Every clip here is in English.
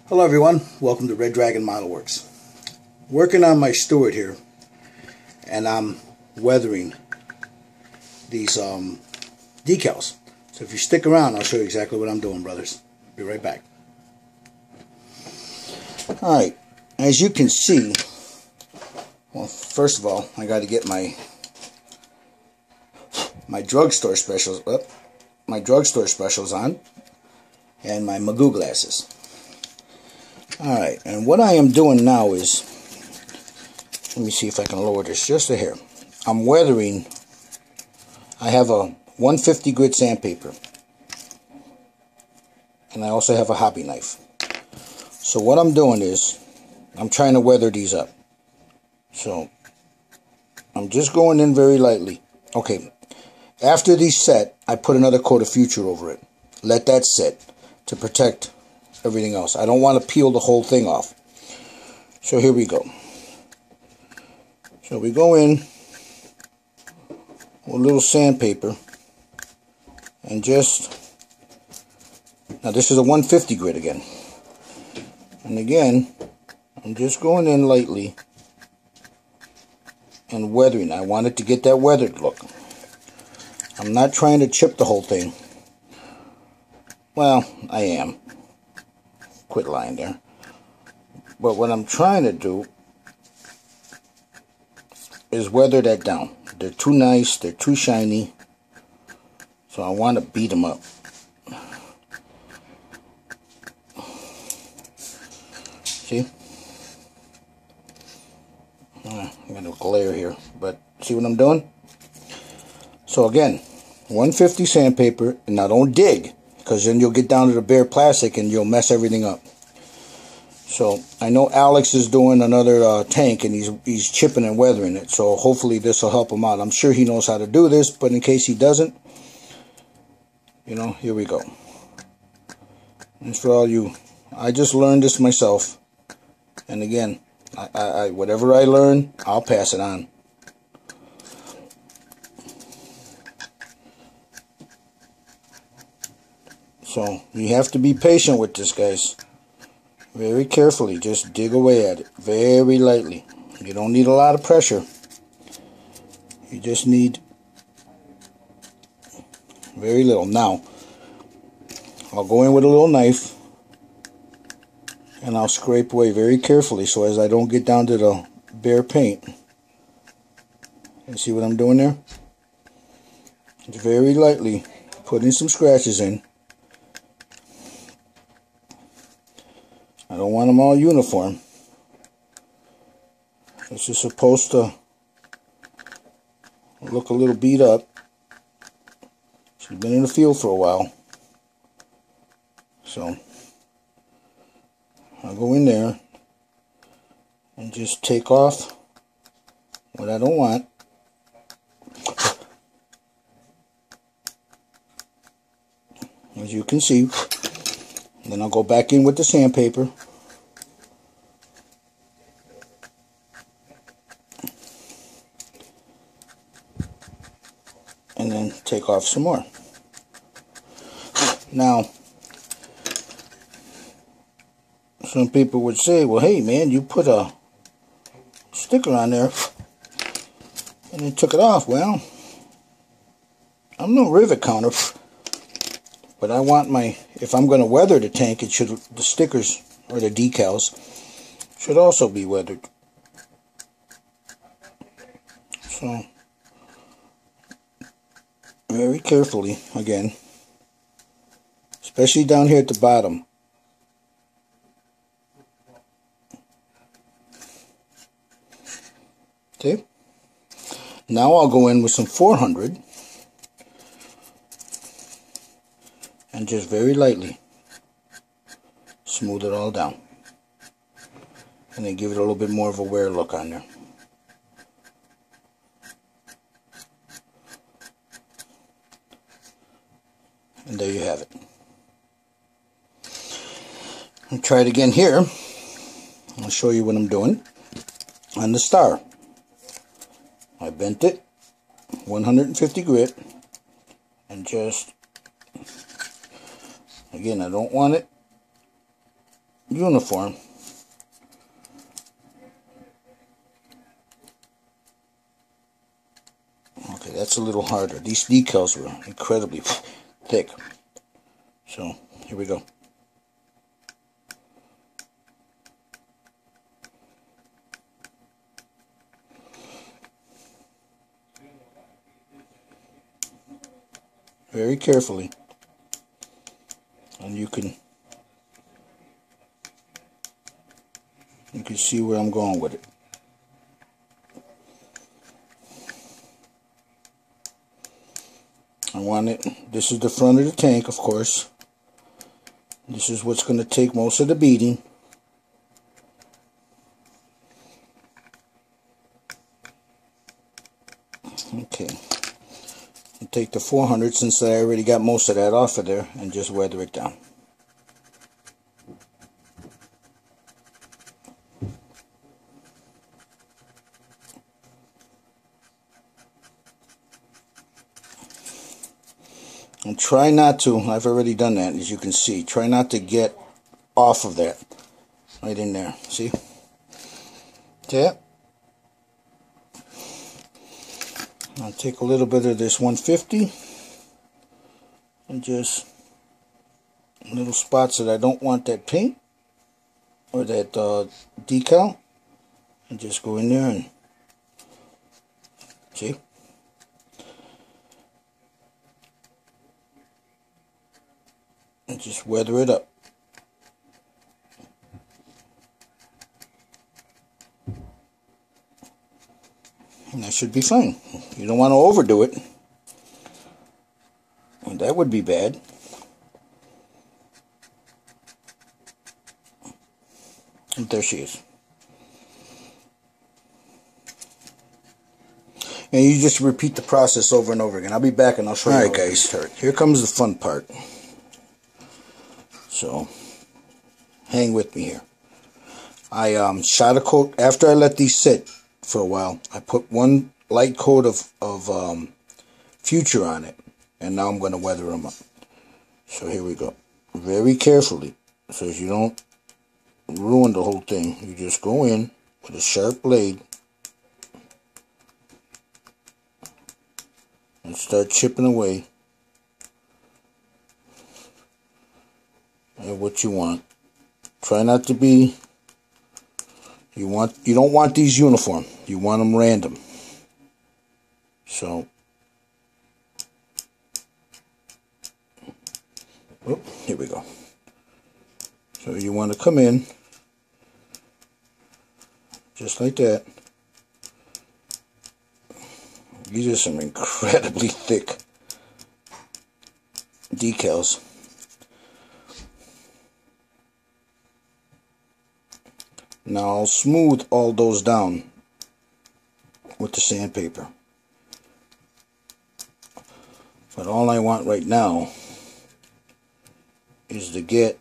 Hello everyone, welcome to Red Dragon Model Works. Working on my Stuart here, and I'm weathering these decals. So if you stick around, I'll show you exactly what I'm doing, brothers. Be right back. Alright, as you can see, well, first of all, I got to get my drugstore specials up, on, and my Magoo glasses. Alright, and what I am doing now is, let me see if I can lower this just a hair. I'm weathering, I have a 150 grit sandpaper, and I also have a hobby knife. So what I'm doing is, I'm trying to weather these up. So, I'm just going in very lightly. Okay, after these set, I put another coat of Future over it. Let that sit to protect everything else. I don't want to peel the whole thing off. So here we go. So we go in with a little sandpaper and just, now this is a 150 grit again. And again, I'm just going in lightly and weathering. I want it to get that weathered look. I'm not trying to chip the whole thing. Well, I am. Quit lying there. But what I'm trying to do is weather that down. They're too nice, they're too shiny, so I want to beat them up. See? I'm going to glare here, but see what I'm doing? So again, 150 sandpaper, and now don't dig, because then you'll get down to the bare plastic and you'll mess everything up. So I know Alex is doing another tank, and he's chipping and weathering it, so hopefully this will help him out. I'm sure he knows how to do this, but in case he doesn't, you know, here we go. And for all you, I just learned this myself, and again, I whatever I learn, I'll pass it on. So you have to be patient with this, guys. Very carefully, just dig away at it very lightly. You don't need a lot of pressure. You just need very little. Now, I'll go in with a little knife and I'll scrape away very carefully so as I don't get down to the bare paint. You see what I'm doing there? Just very lightly putting some scratches in. I don't want them all uniform. This is supposed to look a little beat up. She's been in the field for a while. So I'll go in there and just take off what I don't want. As you can see. Then I'll go back in with the sandpaper. And then take off some more. Now, some people would say, well, hey man, you put a sticker on there and then took it off. Well, I'm no rivet counter. But I want my, if I'm going to weather the tank, it should, the stickers or the decals should also be weathered. So, very carefully, again, especially down here at the bottom. Okay. Now I'll go in with some 400. And just very lightly smooth it all down. And then give it a little bit more of a wear look on there. And there you have it. I'll try it again here. I'll show you what I'm doing on the star. I bent it 150 grit and just, again, I don't want it uniform. Okay, that's a little harder. These decals were incredibly thick. So, here we go. Very carefully. And you can see where I'm going with it. I want it, this is the front of the tank, of course. This is what's going to take most of the beating. Okay. I'll take the 400 since I already got most of that off of there and just weather it down. And try not to, I've already done that as you can see, try not to get off of that. Right in there, see? Tap. I'll take a little bit of this 150 and just little spots that I don't want that paint or that decal, and just go in there and see? And just weather it up. And that should be fine. You don't want to overdo it. And that would be bad. And there she is. And you just repeat the process over and over again. I'll be back and I'll show you. Alright guys, here comes the fun part. So, hang with me here. I shot a coat, after I let these sit for a while, I put one light coat of Future on it. And now I'm going to weather them up. So here we go. Very carefully, so you don't ruin the whole thing. You just go in with a sharp blade and start chipping away at what you want. Try not to be, you don't want these uniform. You want them random. So, whoop, here we go. So you want to come in just like that. These are some incredibly thick decals. Now I'll smooth all those down with the sandpaper. But all I want right now is to get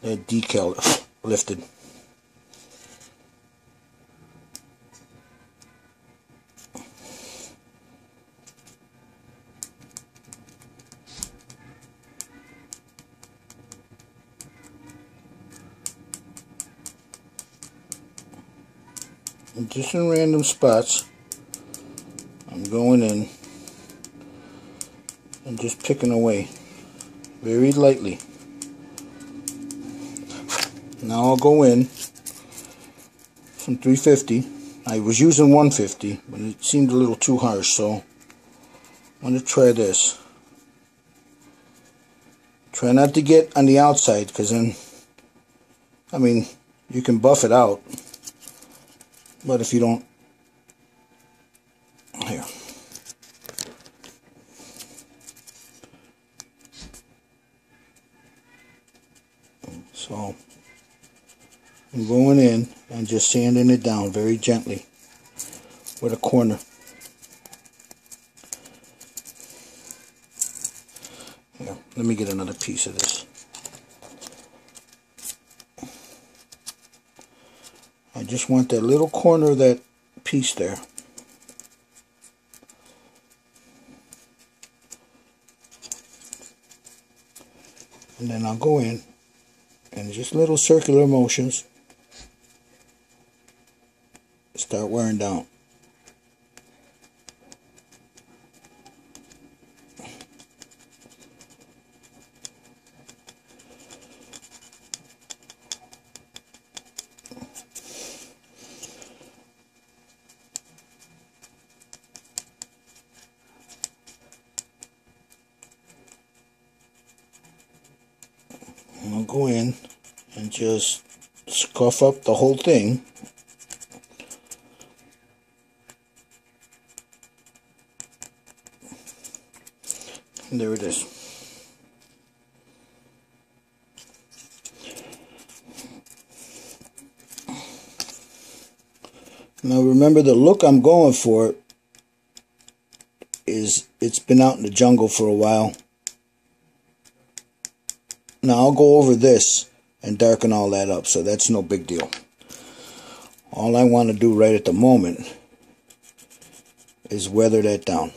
that decal lifted. And just in random spots, I'm going in and just picking away very lightly. Now I'll go in from 350. I was using 150, but it seemed a little too harsh, so I'm going to try this. Try not to get on the outside, because then, I mean, you can buff it out. But if you don't, here. So, I'm going in and just sanding it down very gently with a corner. Here, let me get another piece of this. I just want that little corner of that piece there. And then I'll go in and just little circular motions start wearing down. I'll go in and just scuff up the whole thing. And there it is. Now remember, the look I'm going for is, it's been out in the jungle for a while. Now I'll go over this and darken all that up, so that's no big deal. All I want to do right at the moment is weather that down.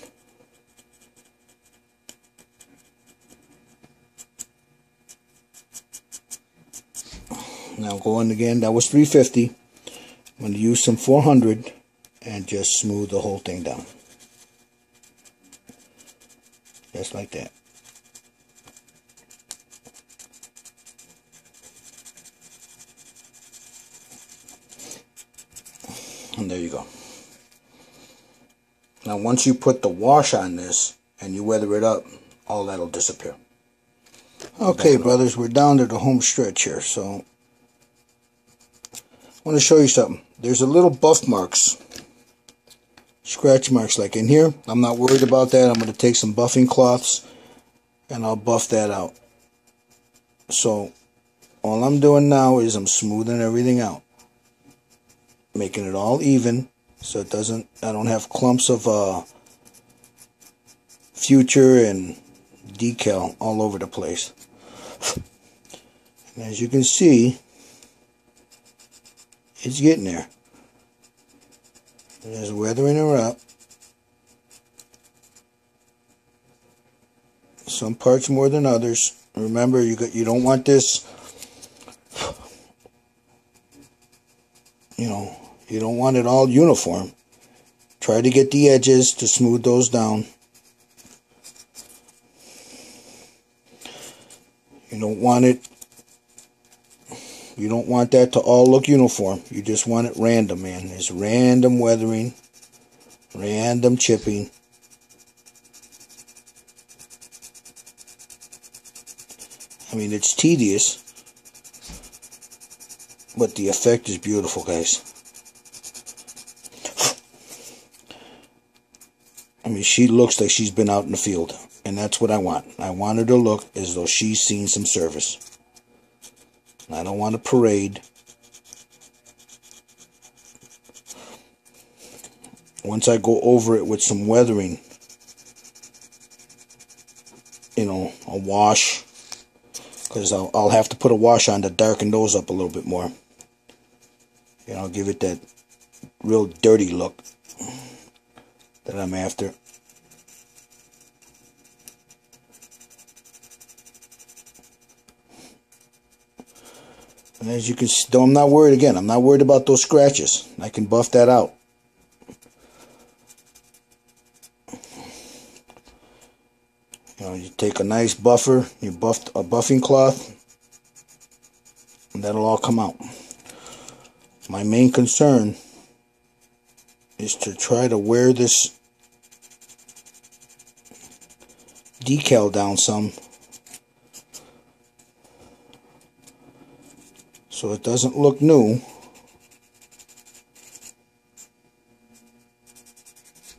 Now go in again, that was 350. I'm going to use some 400 and just smooth the whole thing down. Just like that. And there you go. Now once you put the wash on this and you weather it up, all that'll disappear. Okay, brothers, we're down to the home stretch here, so I want to show you something. There's a little buff marks, scratch marks like in here. I'm not worried about that. I'm going to take some buffing cloths and I'll buff that out. So all I'm doing now is I'm smoothing everything out, making it all even, so it doesn't, I don't have clumps of future and decal all over the place. And as you can see, it's getting there. Just weathering her up. Some parts more than others. Remember, you don't want this, you don't want it all uniform. Try to get the edges to smooth those down. You don't want that to all look uniform. You just want it random, man. It's random weathering, random chipping. I mean, it's tedious, but the effect is beautiful, guys. I mean, she looks like she's been out in the field, and that's what I want. I want her to look as though she's seen some service. I don't want a parade. Once I go over it with some weathering, a wash, because I'll have to put a wash on to darken those up a little bit more. Give it that real dirty look that I'm after. And as you can see, though, I'm not worried again. I'm not worried about those scratches. I can buff that out. You take a nice buffer, you buff a buffing cloth, and that'll all come out. My main concern is to try to wear this decal down some, so it doesn't look new.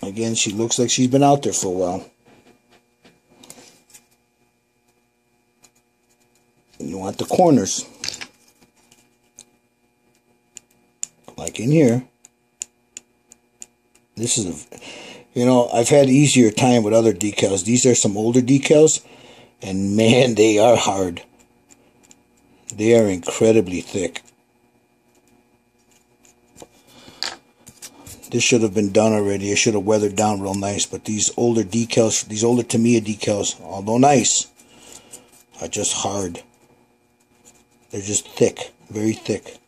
Again, she looks like she's been out there for a while. You want the corners, like in here. This is I've had easier time with other decals. These are some older decals, and man, they are hard. They are incredibly thick. This should have been done already. It should have weathered down real nice, but these older decals, these older Tamiya decals, although nice, are just hard. They're just thick, very thick.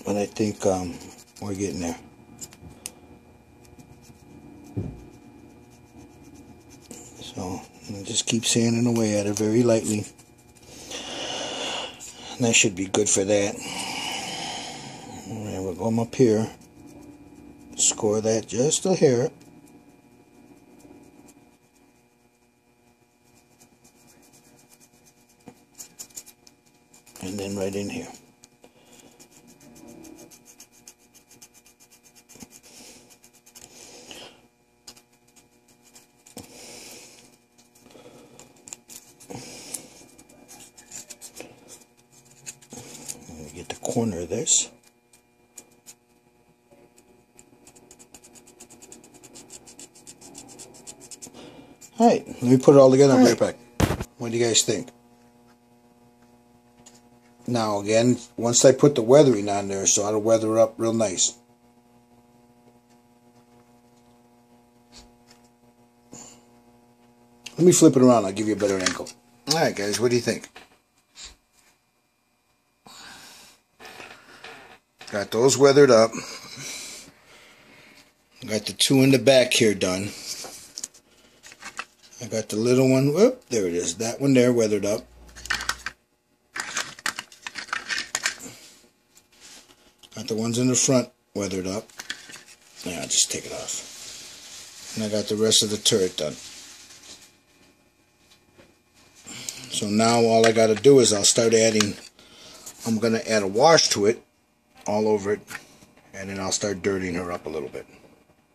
But I think we're getting there. So just keep sanding away at it very lightly. And that should be good for that. Alright, we'll go up here. Score that just a hair. And then right in here. Get the corner of this. Alright, let me put it all together and bring it back. What do you guys think? Now again, once I put the weathering on there, so it'll weather up real nice. Let me flip it around, I'll give you a better angle. Alright guys, what do you think? Got those weathered up. Got the two in the back here done. I got the little one, whoop, there it is. That one there weathered up. Got the ones in the front weathered up. Now I'll just take it off. And I got the rest of the turret done. So now all I got to do is I'll start adding, I'm going to add a wash to it, all over it, and then I'll start dirtying her up a little bit.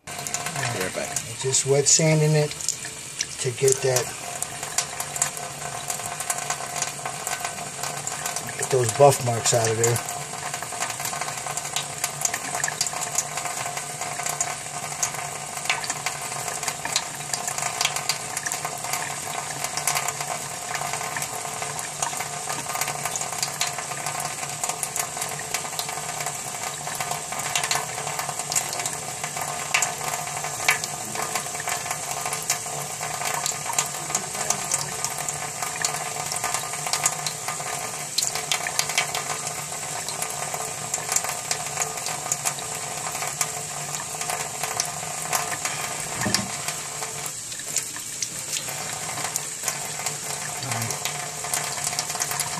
Be right back. Just wet sanding it to get those buff marks out of there.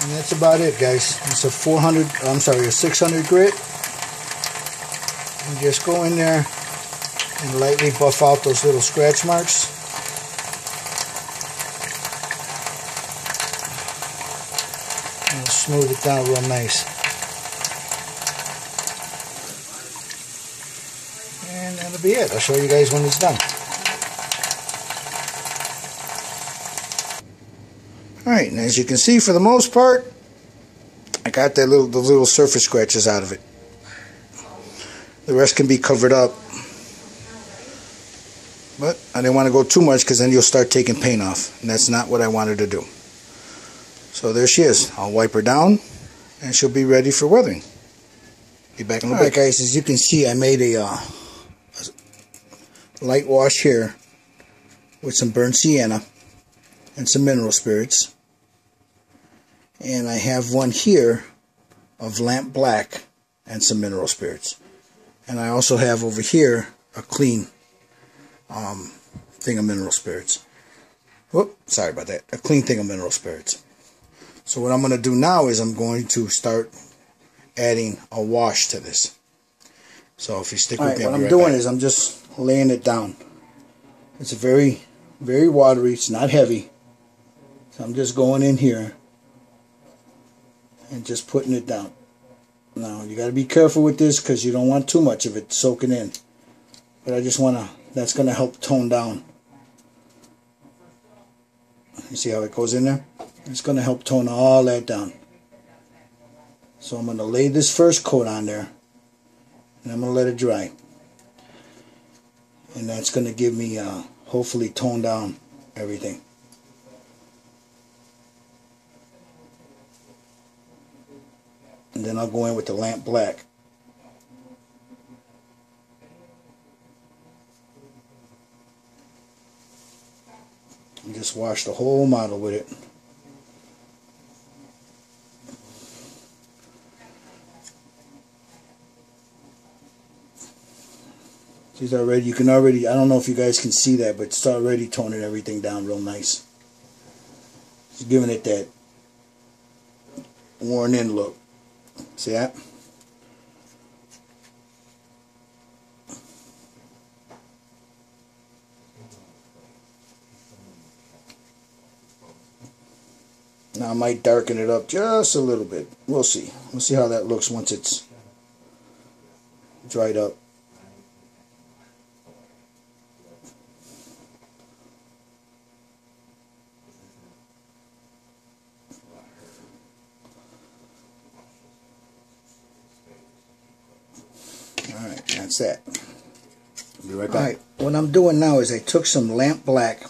And that's about it, guys. It's a 600 grit. And just go in there and lightly buff out those little scratch marks. And smooth it down real nice. And that'll be it. I'll show you guys when it's done. Alright, and as you can see, for the most part, I got the little surface scratches out of it. The rest can be covered up. But I didn't want to go too much because then you'll start taking paint off. And that's not what I wanted to do. So there she is. I'll wipe her down and she'll be ready for weathering. Be back in a little bit. Alright guys, as you can see, I made a light wash here with some burnt sienna and some mineral spirits. And I have one here of lamp black and some mineral spirits. And I also have over here a clean thing of mineral spirits. Whoop, sorry about that. A clean thing of mineral spirits. So what I'm going to do now is I'm going to start adding a wash to this. So if you stick with me, what I'm doing is I'm just laying it down. It's a very, very watery. It's not heavy. So I'm just going in here and just putting it down. Now you got to be careful with this because you don't want too much of it soaking in. But I just want to, that's going to help tone down. You see how it goes in there? It's going to help tone all that down. So I'm going to lay this first coat on there and I'm going to let it dry. And that's going to give me, hopefully tone down everything. And then I'll go in with the lamp black. and just wash the whole model with it. She's already, you can already, I don't know if you guys can see that, but it's already toning everything down real nice. It's giving it that worn in look. See that? Now I might darken it up just a little bit. We'll see. We'll see how that looks once it's dried up. Alright, that's that. I'll be right back. Alright, what I'm doing now is I took some lamp black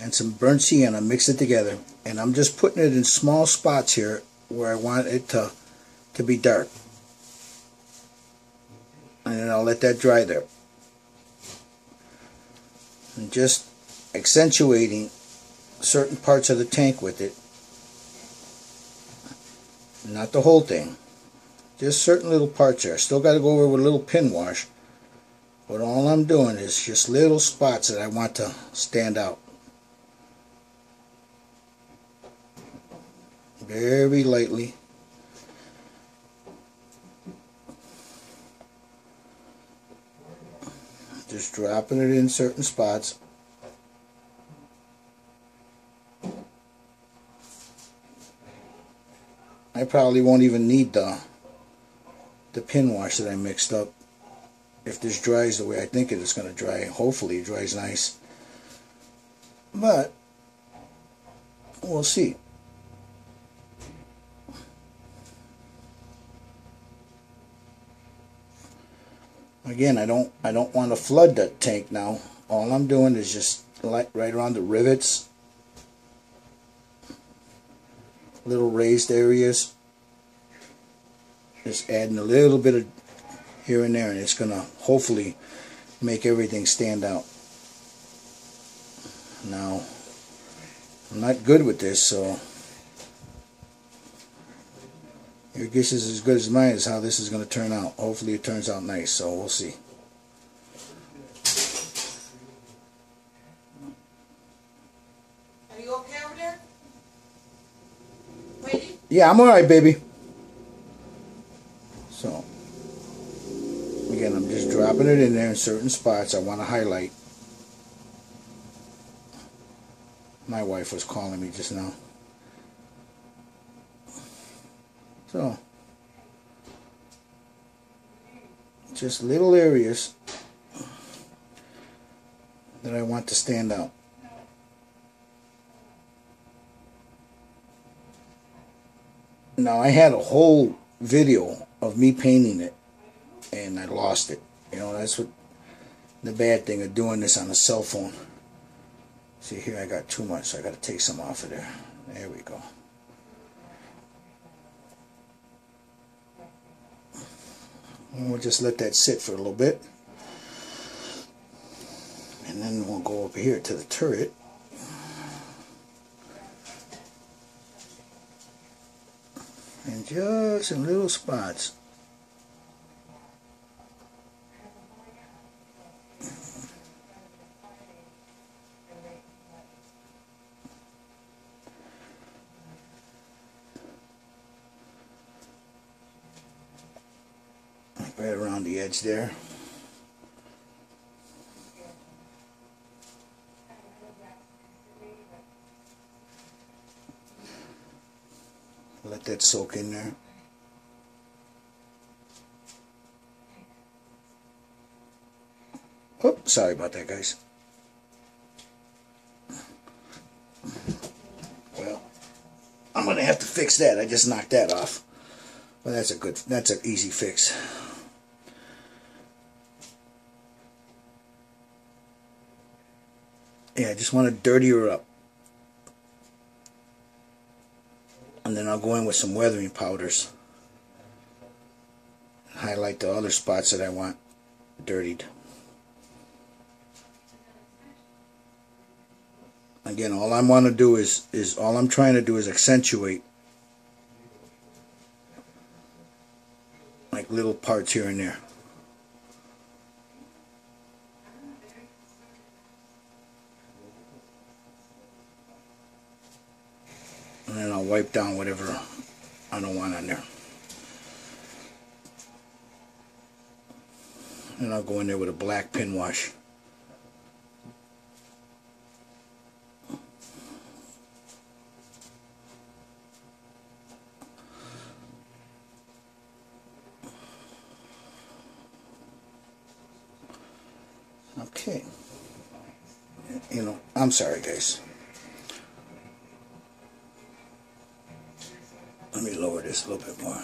and some burnt sienna, mixed it together, and I'm just putting it in small spots here where I want it to be dark. And then I'll let that dry there. And just accentuating certain parts of the tank with it. Not the whole thing. Just certain little parts there. Still got to go over with a little pin wash. But all I'm doing is just little spots that I want to stand out. Very lightly. Just dropping it in certain spots. I probably won't even need the pin wash that I mixed up. If this dries the way I think it is going to dry, hopefully it dries nice. But we'll see. Again, I don't want to flood the tank now. All I'm doing is just right around the rivets, little raised areas, just adding a little bit of here and there, and it's gonna hopefully make everything stand out. Now, I'm not good with this, so your guess is as good as mine as how this is going to turn out. Hopefully it turns out nice, so we'll see. Are you okay over there? Waiting? Yeah, I'm alright, baby. So, again, I'm just dropping it in there in certain spots I want to highlight. My wife was calling me just now. So, just little areas that I want to stand out. Now, I had a whole video of me painting it, and I lost it. You know, that's what the bad thing of doing this on a cell phone. See, here I got too much, so I got to take some off of there. There we go. And we'll just let that sit for a little bit. And then we'll go over here to the turret. And just in little spots. Right around the edge there. Let that soak in there. Oh, sorry about that, guys. Well, I'm gonna have to fix that. I just knocked that off. Well, that's an easy fix. Yeah, I just want to dirty her up. And then I'll go in with some weathering powders. Highlight the other spots that I want dirtied. Again, all I want to do is all I'm trying to do is accentuate like little parts here and there. And then I'll wipe down whatever I don't want on there. And I'll go in there with a black pin wash. Okay. You know, I'm sorry guys. Let me lower this a little bit more.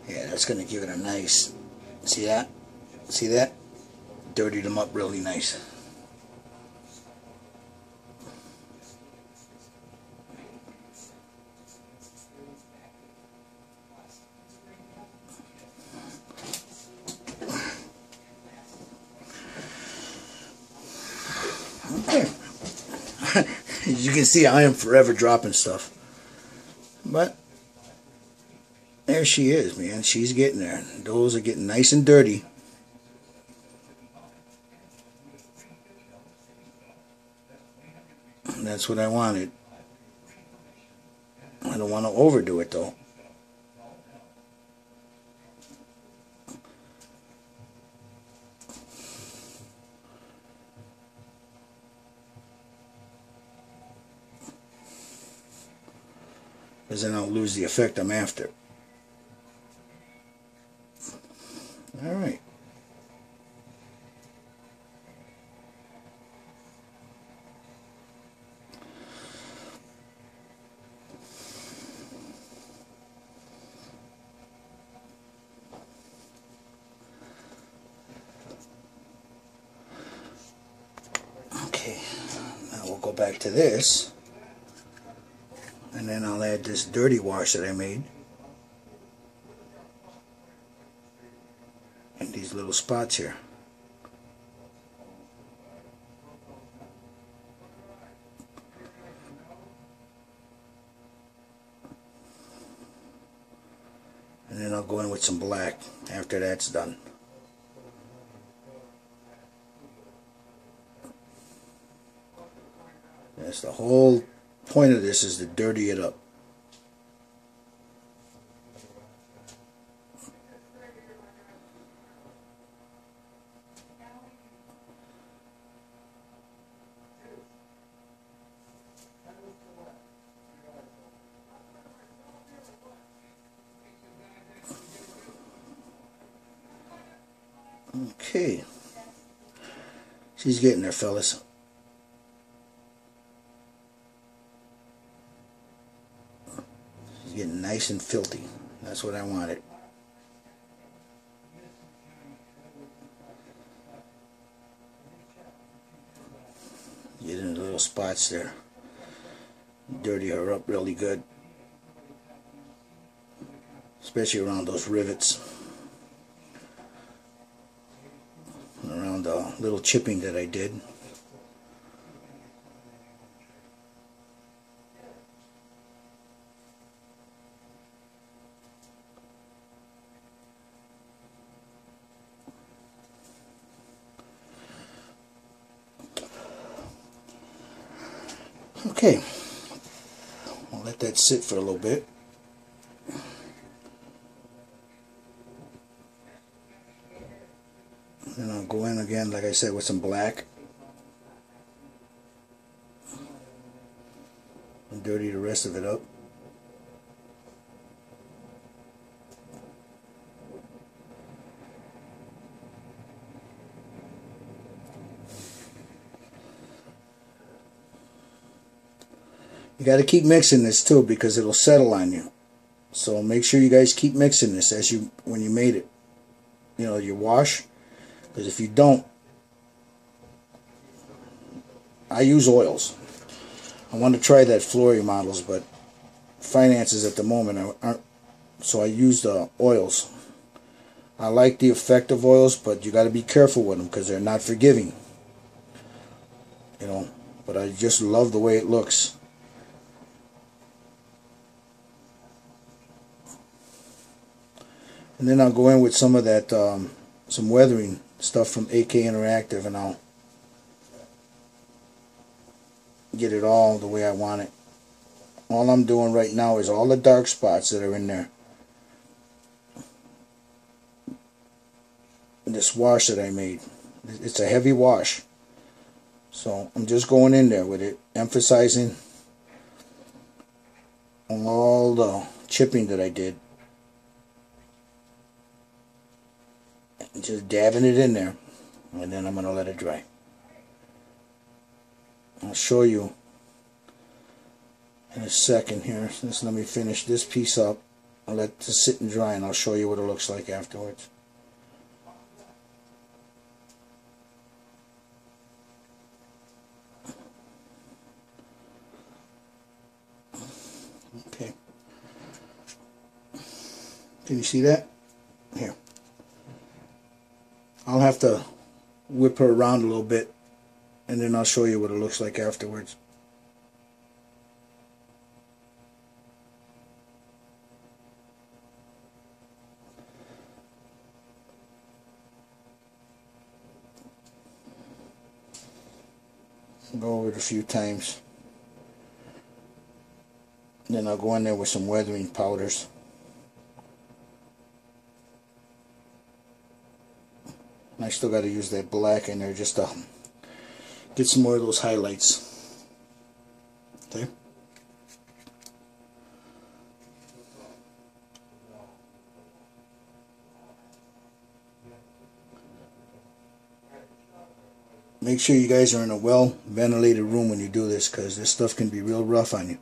Yeah, that's going to give it a nice, see that? See that? Dirtied them up really nice. Okay. As you can see, I am forever dropping stuff. But there she is, man. She's getting there. Those are getting nice and dirty. And that's what I wanted. I don't want to overdo it though. Because then I'll lose the effect I'm after. Alright. Okay, now we'll go back to this. And then I'll add this dirty wash that I made. And these little spots here. And then I'll go in with some black after that's done. That's the whole point of this, is to dirty it up. Okay. She's getting there, fellas. Getting nice and filthy. That's what I wanted. Get in the little spots there. Dirty her up really good. Especially around those rivets. And around the little chipping that I did. Okay, I'll let that sit for a little bit. Then I'll go in again, like I said, with some black. And dirty the rest of it up. You got to keep mixing this too, because it'll settle on you. So make sure you guys keep mixing this when you made it. You know, your wash, because if you don't, I use oils. I want to try that Flory models, but finances at the moment aren't, so I use oils. I like the effect of oils, but you got to be careful with them because they're not forgiving. You know, but I just love the way it looks. And then I'll go in with some of that, some weathering stuff from AK Interactive, and I'll get it all the way I want it. All I'm doing right now is all the dark spots that are in there. This wash that I made, it's a heavy wash, so I'm just going in there with it, emphasizing on all the chipping that I did, and just dabbing it in there, and then I'm going to let it dry. I'll show you in a second here. Just let me finish this piece up. I'll let it sit and dry, and I'll show you what it looks like afterwards. Okay. Can you see that? Here. I'll have to whip her around a little bit, and then I'll show you what it looks like afterwards. Go over it a few times. Then I'll go in there with some weathering powders. And I still got to use that black in there just to get some more of those highlights. Okay. Make sure you guys are in a well ventilated room when you do this, because this stuff can be real rough on you.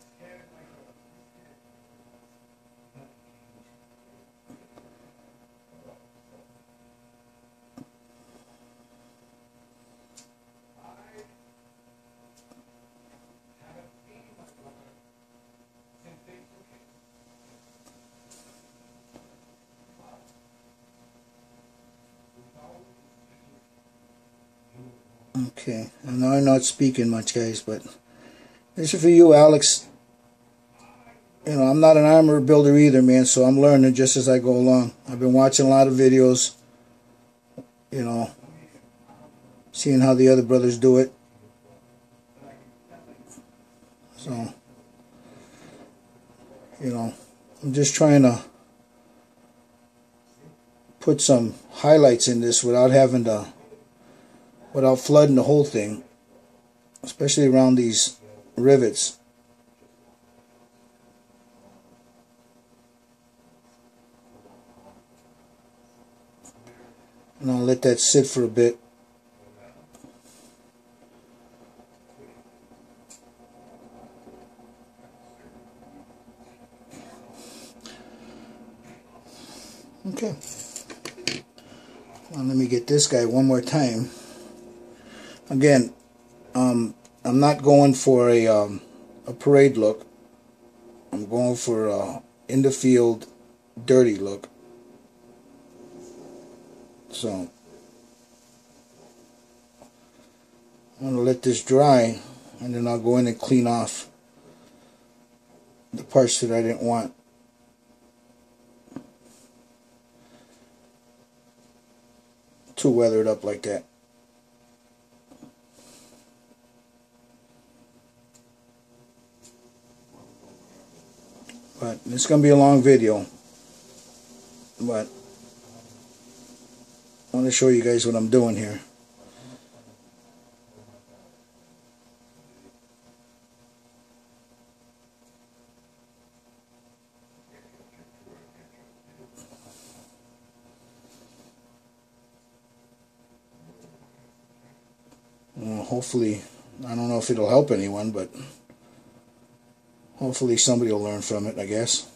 Okay, I know I'm not speaking much, guys, but this is for you, Alex. You know, I'm not an armor builder either, man, so I'm learning just as I go along. I've been watching a lot of videos, you know, seeing how the other brothers do it. So, you know, I'm just trying to put some highlights in this without having to, without flooding the whole thing, especially around these rivets. And I'll let that sit for a bit. Okay. Well, let me get this guy one more time. Again, I'm not going for a parade look. I'm going for a in the field dirty look. So I'm going to let this dry, and then I'll go in and clean off the parts that I didn't want. Too weathered up like that. But it's going to be a long video, but I want to show you guys what I'm doing here. Well, hopefully, I don't know if it'll help anyone, but hopefully somebody will learn from it, I guess.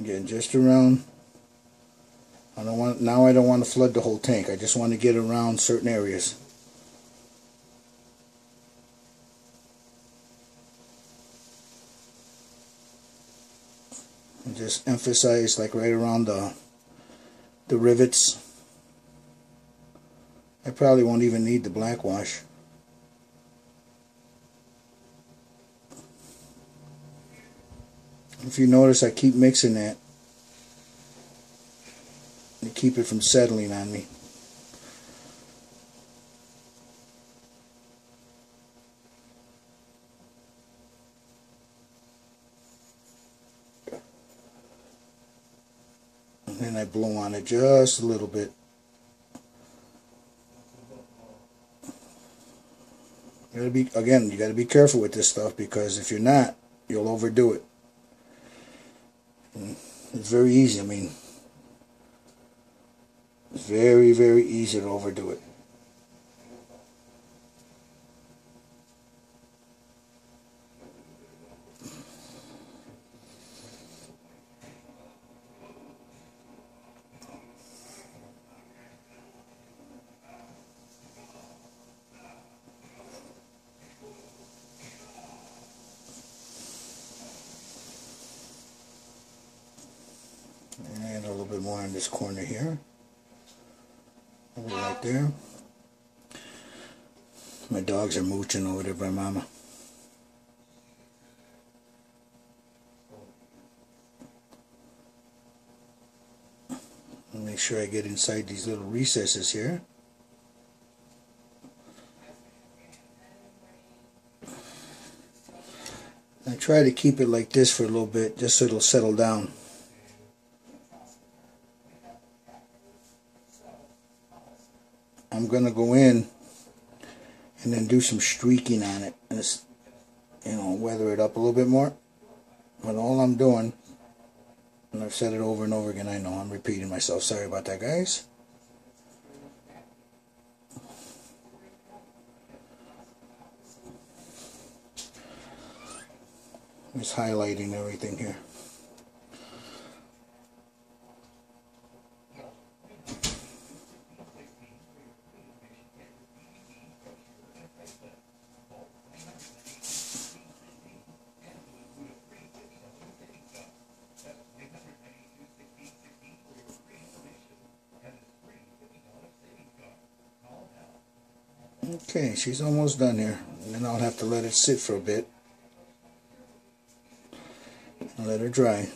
Again, just around. I don't want to flood the whole tank. I just want to get around certain areas. And just emphasize like right around the rivets. I probably won't even need the black wash. If you notice, I keep mixing that to keep it from settling on me. And then I blow on it just a little bit. You gotta be careful with this stuff, because if you're not, you'll overdo it. And it's very easy. I mean, it's very, very easy to overdo it. And a little bit more on this corner here. Right there. My dogs are mooching over there by Mama. Make sure I get inside these little recesses here. I try to keep it like this for a little bit, just so it'll settle down. I'm going to go in and then do some streaking on it, and just, weather it up a little bit more. But all I'm doing, and I've said it over and over again, I know I'm repeating myself, sorry about that, guys. Just highlighting everything here. Okay, she's almost done here. And then I'll have to let it sit for a bit. And let her dry.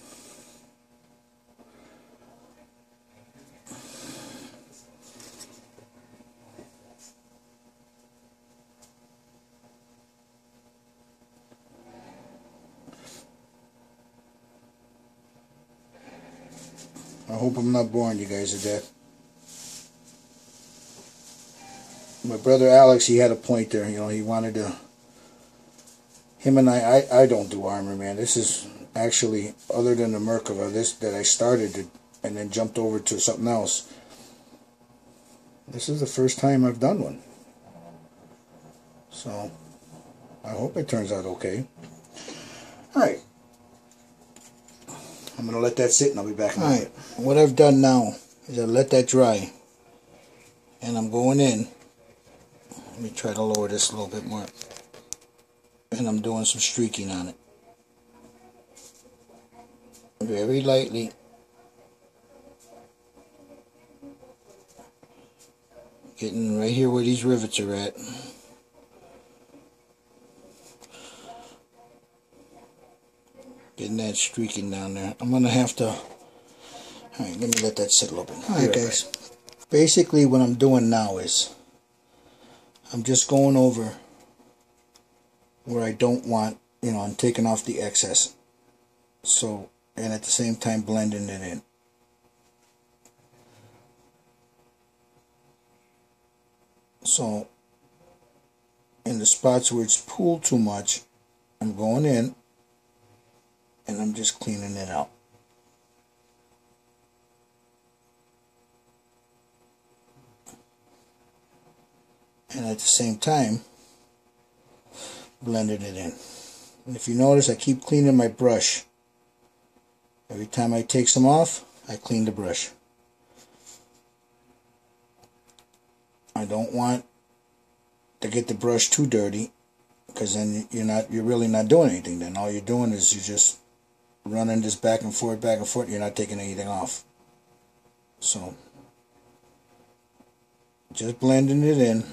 I hope I'm not boring you guys to death. My brother Alex, he had a point there. He wanted to. Him and I don't do armor, man. This is actually, other than the Merkava, that I started and then jumped over to something else. This is the first time I've done one. So, I hope it turns out okay. Alright. I'm going to let that sit and I'll be back in a minute. What I've done now is I let that dry. And I'm going in. Let me try to lower this a little bit more. And I'm doing some streaking on it. Very lightly. Getting right here where these rivets are at. Getting that streaking down there. I'm going to have to... Alright, let me let that sit a little bit. Alright guys. Basically what I'm doing now is I'm just going over where I don't want, I'm taking off the excess. So, and at the same time blending it in. So, in the spots where it's pooled too much, I'm going in and I'm just cleaning it out. And at the same time, blending it in. And if you notice, I keep cleaning my brush Every time I take some off, I clean the brush. I don't want to get the brush too dirty, because then you're really not doing anything. Then all you're doing is you're just running this back and forth, you're not taking anything off. So just blending it in.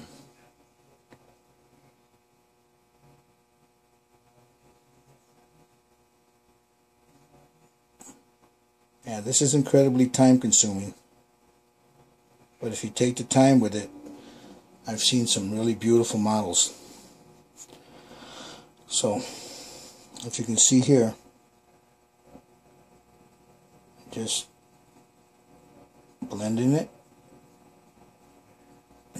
Yeah, this is incredibly time consuming, but if you take the time with it, I've seen some really beautiful models. So if you can see here, just blending it,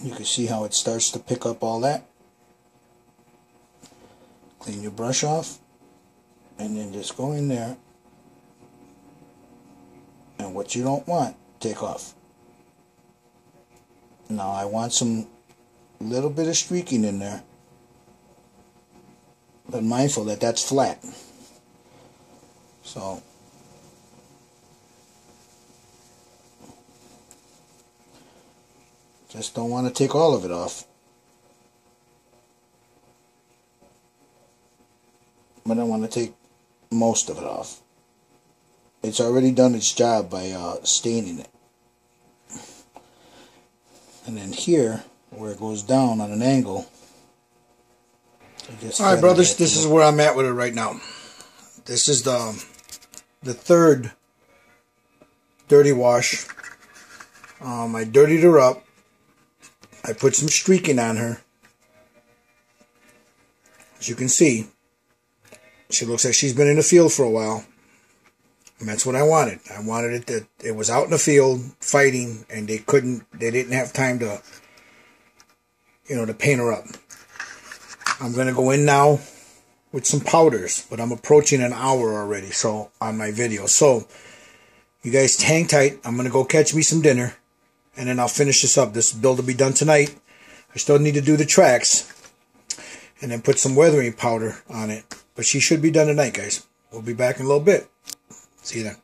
you can see how it starts to pick up all that. Clean your brush off, and then just go in there, and what you don't want, take off. Now I want some little bit of streaking in there, but mindful that that's flat. So just don't want to take all of it off, but I want to take most of it off. It's already done its job by staining it. And then here, where it goes down on an angle. Alright, brothers, this is where I'm at with it right now. This is the third dirty wash. I dirtied her up. I put some streaking on her. As you can see, she looks like she's been in the field for a while. And that's what I wanted. I wanted it that it was out in the field fighting, and they didn't have time to, to paint her up. I'm going to go in now with some powders, but I'm approaching an hour already on my video. So you guys hang tight. I'm going to go catch me some dinner, and then I'll finish this up. This build will be done tonight. I still need to do the tracks and then put some weathering powder on it, but she should be done tonight, guys. We'll be back in a little bit. See you then.